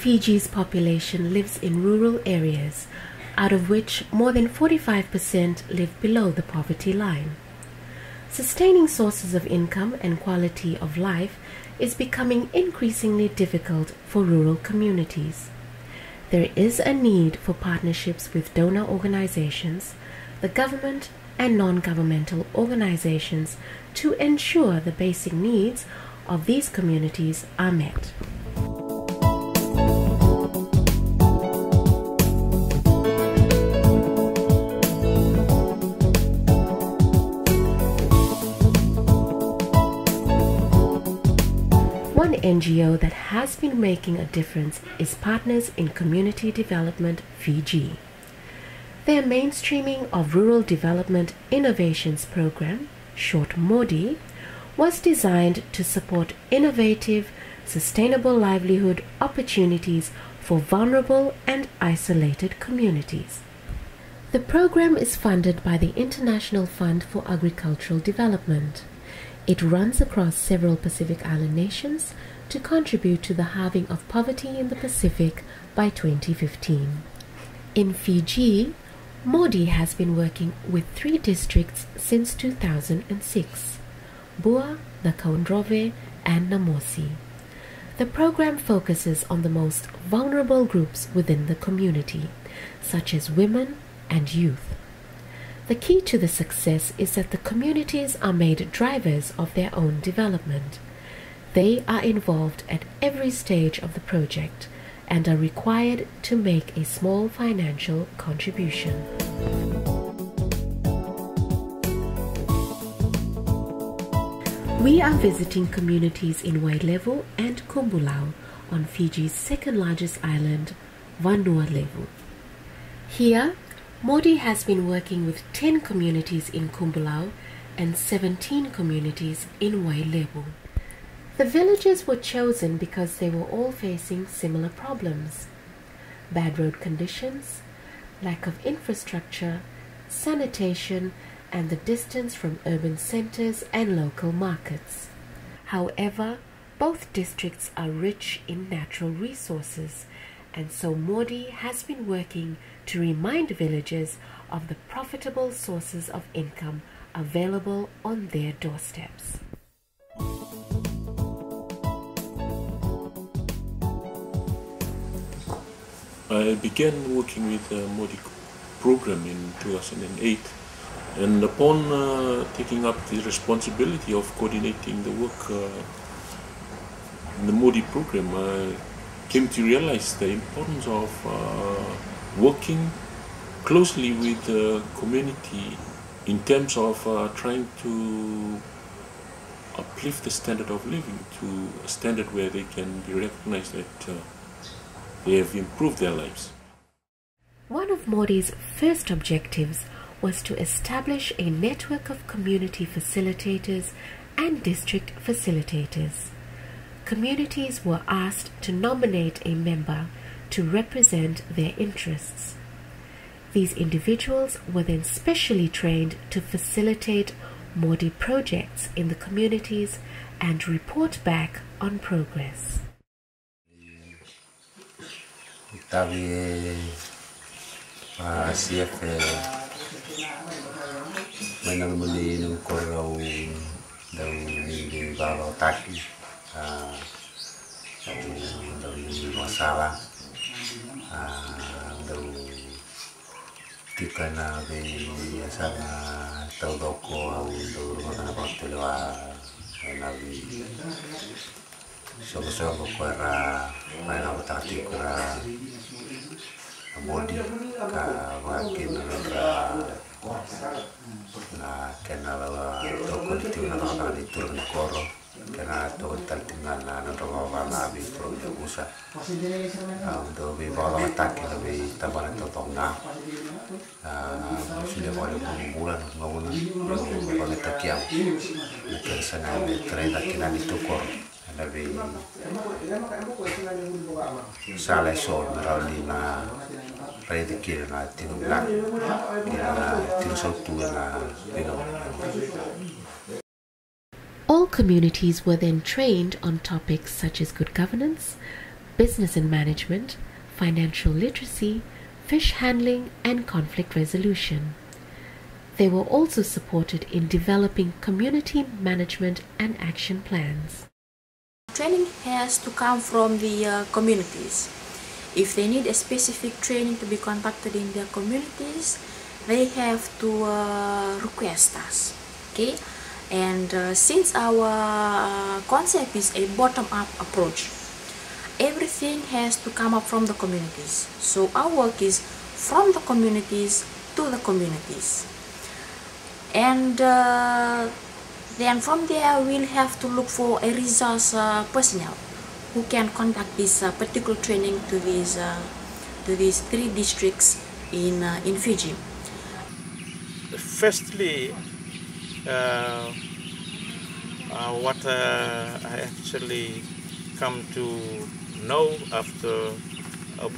Fiji's population lives in rural areas, out of which more than 45% live below the poverty line. Sustaining sources of income and quality of life is becoming increasingly difficult for rural communities. There is a need for partnerships with donor organizations, the government, and non-governmental organizations to ensure the basic needs of these communities are met. One NGO that has been making a difference is Partners in Community Development Fiji. Their mainstreaming of Rural Development Innovations Program, short MORDI, was designed to support innovative, sustainable livelihood opportunities for vulnerable and isolated communities. The program is funded by the International Fund for Agricultural Development. It runs across several Pacific Island nations to contribute to the halving of poverty in the Pacific by 2015. In Fiji, MORDI has been working with 3 districts since 2006, Bua, Nakaundrove, and Namosi. The program focuses on the most vulnerable groups within the community, such as women and youth. The key to the success is that the communities are made drivers of their own development. They are involved at every stage of the project and are required to make a small financial contribution. We are visiting communities in Wailevu and Kumbulau on Fiji's second largest island, Vanuatu. Here, MORDI has been working with 10 communities in Kumbulau and 17 communities in Wailevu. The villages were chosen because they were all facing similar problems: bad road conditions, lack of infrastructure, sanitation, and the distance from urban centers and local markets. However, both districts are rich in natural resources, and so MORDI has been working to remind villagers of the profitable sources of income available on their doorsteps. I began working with the MORDI program in 2008, and upon taking up the responsibility of coordinating the work in the MORDI program, I came to realize the importance of working closely with the community in terms of trying to uplift the standard of living to a standard where they can be recognized that they have improved their lives. One of MORDI's first objectives was to establish a network of community facilitators and district facilitators. Communities were asked to nominate a member to represent their interests. These individuals were then specially trained to facilitate MORDI projects in the communities and report back on progress. Tavi CF menang muli nung korau daw hindi balo taki daw masalah daw tika na sana tau doko daw makana pagtulawa nabi sogo ko era mana batati ko ra MORDI ka wakin na kenala toko itu na kana itu na koro kena to taltingan na ro na bi pro de usa do bi bala ataki bi tabana to tonga sudah boleh bulan ngawuna boleh takiam na kesana de treda kina itu koro Nabi salah sol merali na pada kira na tinuglan kira tinusautu na pinong. All communities were then trained on topics such as good governance, business and management, financial literacy, fish handling, and conflict resolution. They were also supported in developing community management and action plans. Training has to come from the communities. If they need a specific training to be conducted in their communities, they have to request us. Okay, and since our concept is a bottom-up approach, everything has to come up from the communities. So our work is from the communities to the communities, and then from there we'll have to look for a resource personnel who can conduct this particular training to these 3 districts in Fiji. Firstly, what I actually come to know after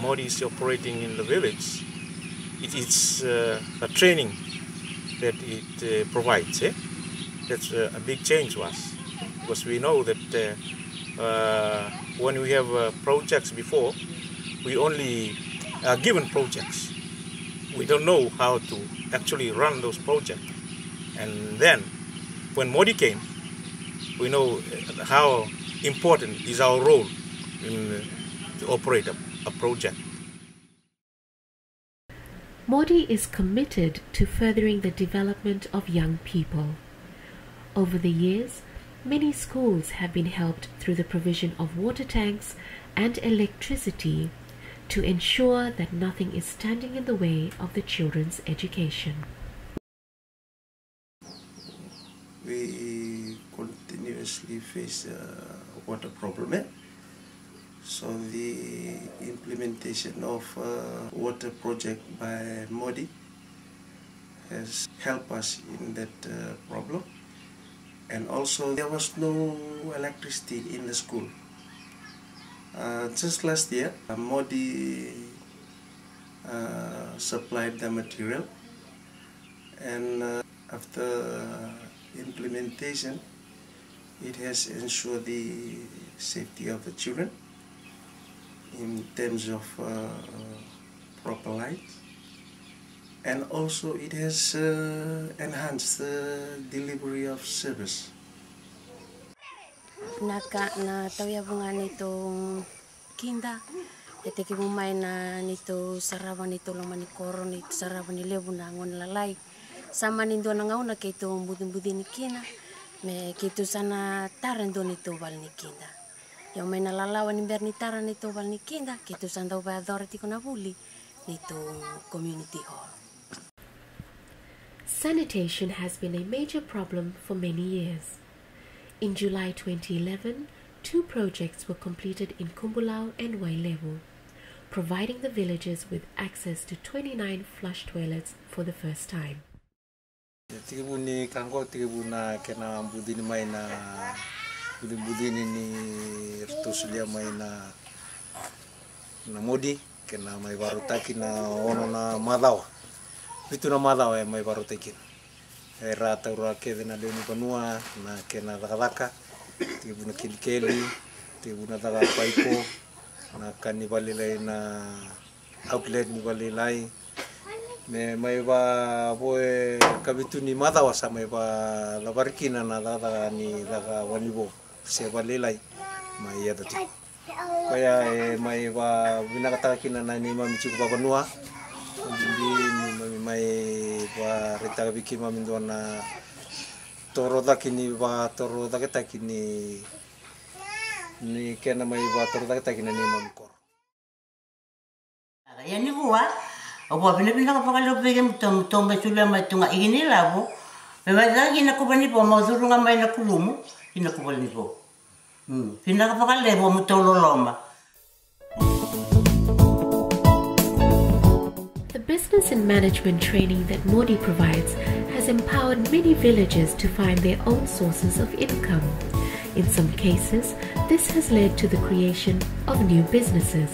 MORDI is operating in the village, it is a training that it provides. That's a big change to us, because we know that when we have projects before, we only are given projects. We don't know how to actually run those projects. And then when MORDI came, we know how important is our role to operate a project. MORDI is committed to furthering the development of young people. Over the years, many schools have been helped through the provision of water tanks and electricity to ensure that nothing is standing in the way of the children's education. We continuously face a water problem. So the implementation of a water project by MORDI has helped us in that problem. And also there was no electricity in the school. Just last year, MORDI supplied the material, and after implementation, it has ensured the safety of the children in terms of proper light, and also it has enhanced the delivery of service. Na tawya bunga nitong kinda eteke bumay na nito sarawan nito lang manikoro nito sarawan ni lebu na ngon lalai sama nindo na ngauna kito budin ni kina me kito sana taran do nito bal ni kinda yung may nalalawan ni ber ni taran nito bal ni kinda kito sanda ba authority ko na buli nito community hall. Sanitation has been a major problem for many years. In July 2011, 2 projects were completed in Kumbulau and Wailevu, providing the villagers with access to 29 flush toilets for the first time. Tigibuni kango tigibuna kena budini mai na budini ni rtusulia mai na MORDI kena mai barutaki na ono na madawa. Itu na madawa mai barutaki. Rata ura kede na leuni panua na kena daka tibuna kilikeli tibuna daka paipo na kanibalilai na outlet ni balilai me mai ba boe kabituni madawa sa mai ba labarkina na daka ni daka wanibo se balilai mai ya dati kaya mai ba binakata kina na ni mami chiku ba panua ni mai ba rita biki mami dona toro dakini ba toro daketa kini ni kena mai ba toro daketa kini ni mami kor ya ni gua opo pina ka pakalo pege tom besula mai tunga igini labo me vai dagi na ko bani po mo durunga mai na kulumu ina ko bani po pina ka pakale bo mutololoma. The business and management training that MORDI provides has empowered many villagers to find their own sources of income. In some cases, this has led to the creation of new businesses.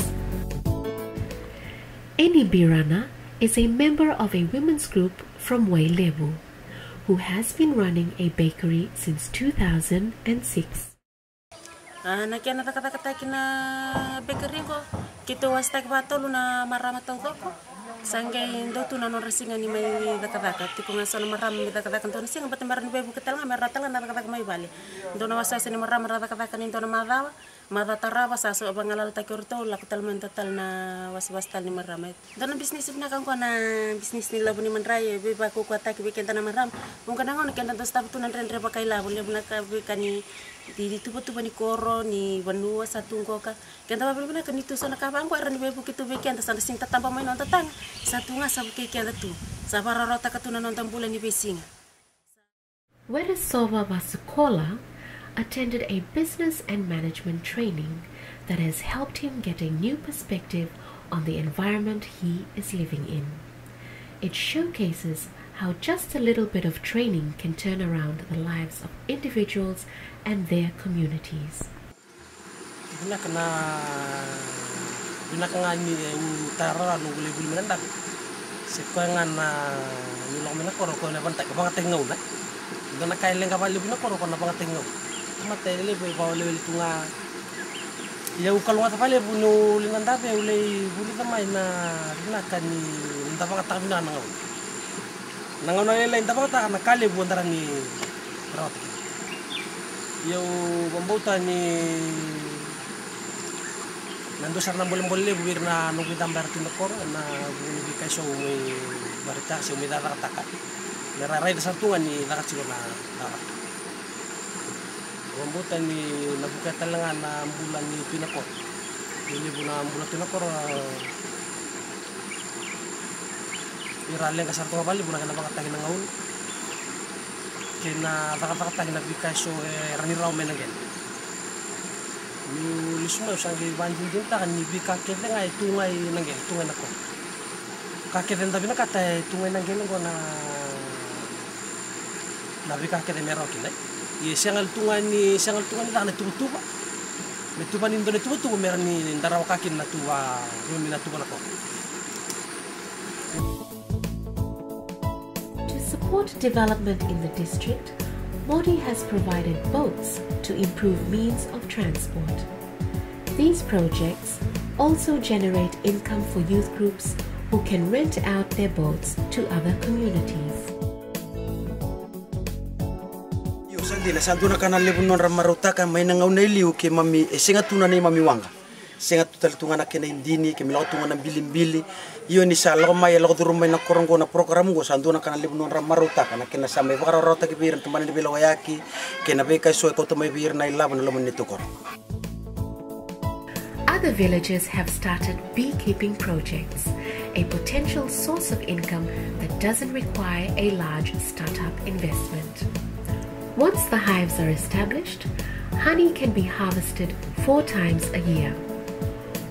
Eni Birana is a member of a women's group from Wailevu, who has been running a bakery since 2006. Na kena kata-kata kina bakery ko kita wastak batolu na marama tau ko sanggai ndo tu na rasinga ni mai kata-kata ti ko ngasal maram mi kata-kata to singa batembaran bebu ketal nga meratal na kata-kata mai bali ndo na wasasa ni maram kata-kata ni ndo na madawa taraba sa so bangalal ta kurto la ketal mental na wastal ni maram ndo na bisnis na kan ko na bisnis ni labu ni manray be ba ko kwata ki kenta na maram mung kana ngon kenta staf tu nan rendre pakai labu le buna ka be kani di tuba ni koro ni banua satu ngoka kenta babel kan itu sana kabang ko ran bebu kitu be kenta sana sing tatamba mai non tatang satu nga sabu ke kenta tu sabara rota katuna non tambulan ni besinga. Weresova Vasukola attended a business and management training that has helped him get a new perspective on the environment he is living in. It showcases how just a little bit of training can turn around the lives of individuals and their communities. Binakangani tara no gule gule mendak sekoengan nulong mena koro ko na bantak bang tengaw na dona kay lenga bali bina koro ko na bang tengaw mate le be bawle tunga ya ukalwa ta pale bunu linganda be ule buli tamay na binakani nda bang ta bina nangaw na le nda bang ta na kale bu ndara ni rat yo bambauta ni nando sarna boleh buir na nunggu tambar tinokor na buni kaso may barita si may darakataka nararay da sartungan ni nakasiro na darak rambutan ni nabuka talaga na bulan ni tinokor nilibo na bulan tinokor iraleng kasartunga bali bulan ka nabakatagin ng ngaun kina darakatagin na bikaso raniraw menagen ni semua sang di banjir jinta kan ni bika kete ngai tungai nangel tungai nako kakete tapi nak kata tungai nangel ko na bika kete merok ni ye sangal tungai ni tak na tuba me tuba ni ndone tuba meran ni ndaraw kakin na tuba rumi na tuba nako. To support development in the district, MORDI has provided boats to improve means of transport. These projects also generate income for youth groups who can rent out their boats to other communities. Yo sandila sanduna kana lebunon ramaruta kan may nangaw na iliw ke mami singa tuna ni mami wanga singa tutaltunga na kena indini ke milaw tunga na bilimbili yo ni salo may lo durumay na korongo na program go sanduna kana lebunon ramaruta kana kena samay bakararota ke biran tumanin bilawayaki kena be kay so ko tumay bir na ilaban lomon nito kor. Other villages have started beekeeping projects, a potential source of income that doesn't require a large startup investment. Once the hives are established, honey can be harvested 4 times a year.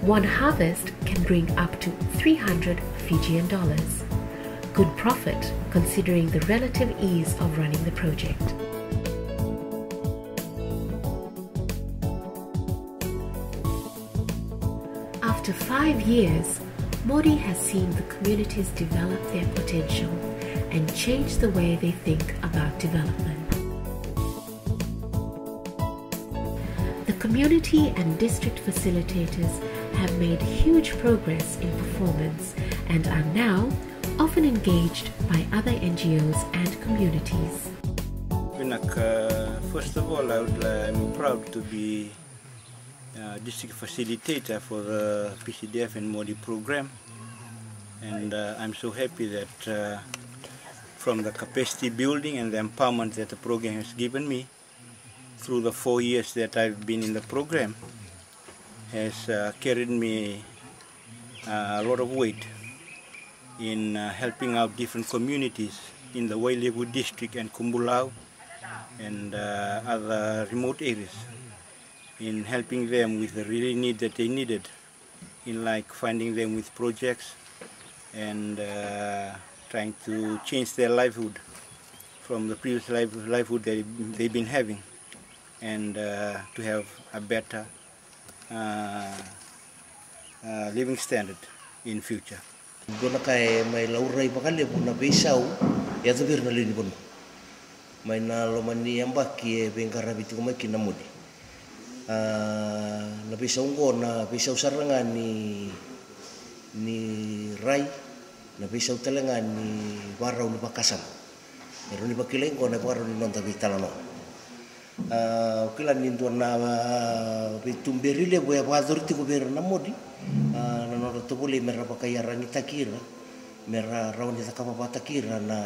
One harvest can bring up to $300 Fijian. Good profit considering the relative ease of running the project. After 5 years, MORDI has seen the communities develop their potential and change the way they think about development. The community and district facilitators have made huge progress in performance and are now often engaged by other NGOs and communities. First of all, I'm proud to be district facilitator for the PCDF and MORDI program, and I'm so happy that from the capacity building and the empowerment that the program has given me through the 4 years that I've been in the program has carried me a lot of weight in helping out different communities in the Livelihood district and Kumbulau and other remote areas, in helping them with the really need that they needed, in like finding them with projects and trying to change their livelihood from the previous livelihood they've been having, and to have a better living standard in future. Dona kay may lauray pakali na besaw ya tabir na lini bono may na lomani amba ki bengkara bitu may kinamudi Napisa ungko na pisa usarangan ni Rai, napisa utalangan ni Warau ni Pakasam. Meron ni Pakiling ko na Warau ni Nonta Vitalano. Kilan nintu na bitumberile boya wadurti ko ber na MORDI. Nanora to bole mera pakayaran ni takira. Mera rawan ni takapa takira na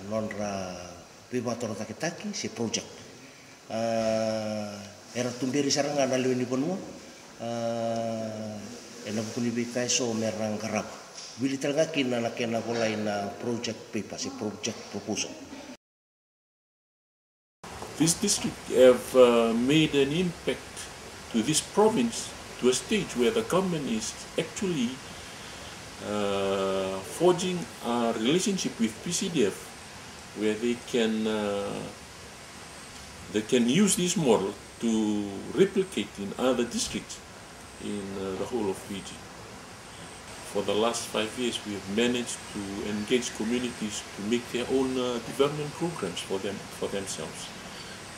nonra bibator takitaki si project. Era tumberi sarangan na liwini ponmo. Ena puni bikai so merang karap. Bili talaga kina na kena polay na project paper si project proposal. This district have made an impact to this province to a stage where the government is actually forging a relationship with PCDF, where they can use this model to replicate in other districts in the whole of Fiji. For the last 5 years, we have managed to engage communities to make their own development programs for themselves.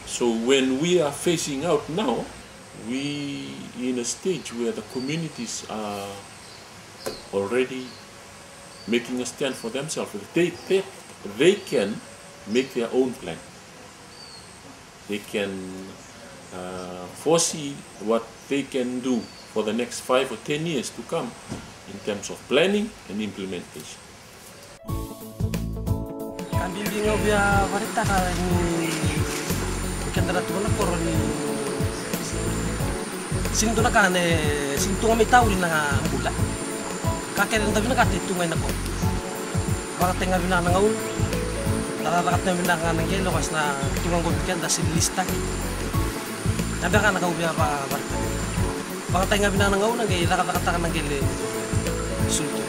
So when we are facing out now, we in a stage where the communities are already making a stand for themselves. They can make their own plan. They can foresee what they can do for the next 5 or 10 years to come in terms of planning and implementation. Kambing biya varita ka ni kendara tu na koroni sing tu na kane sing tu ngami tahu na ambula kakek dan tapi na kate tu ngai na ko baka tenga bina na ngaul narakat na bina nga nangge lokas na tungang gobkan da silista ada kan ka ubiya pa varita baka tenga bina na ngaul nangge rakat-rakat nangge le sulto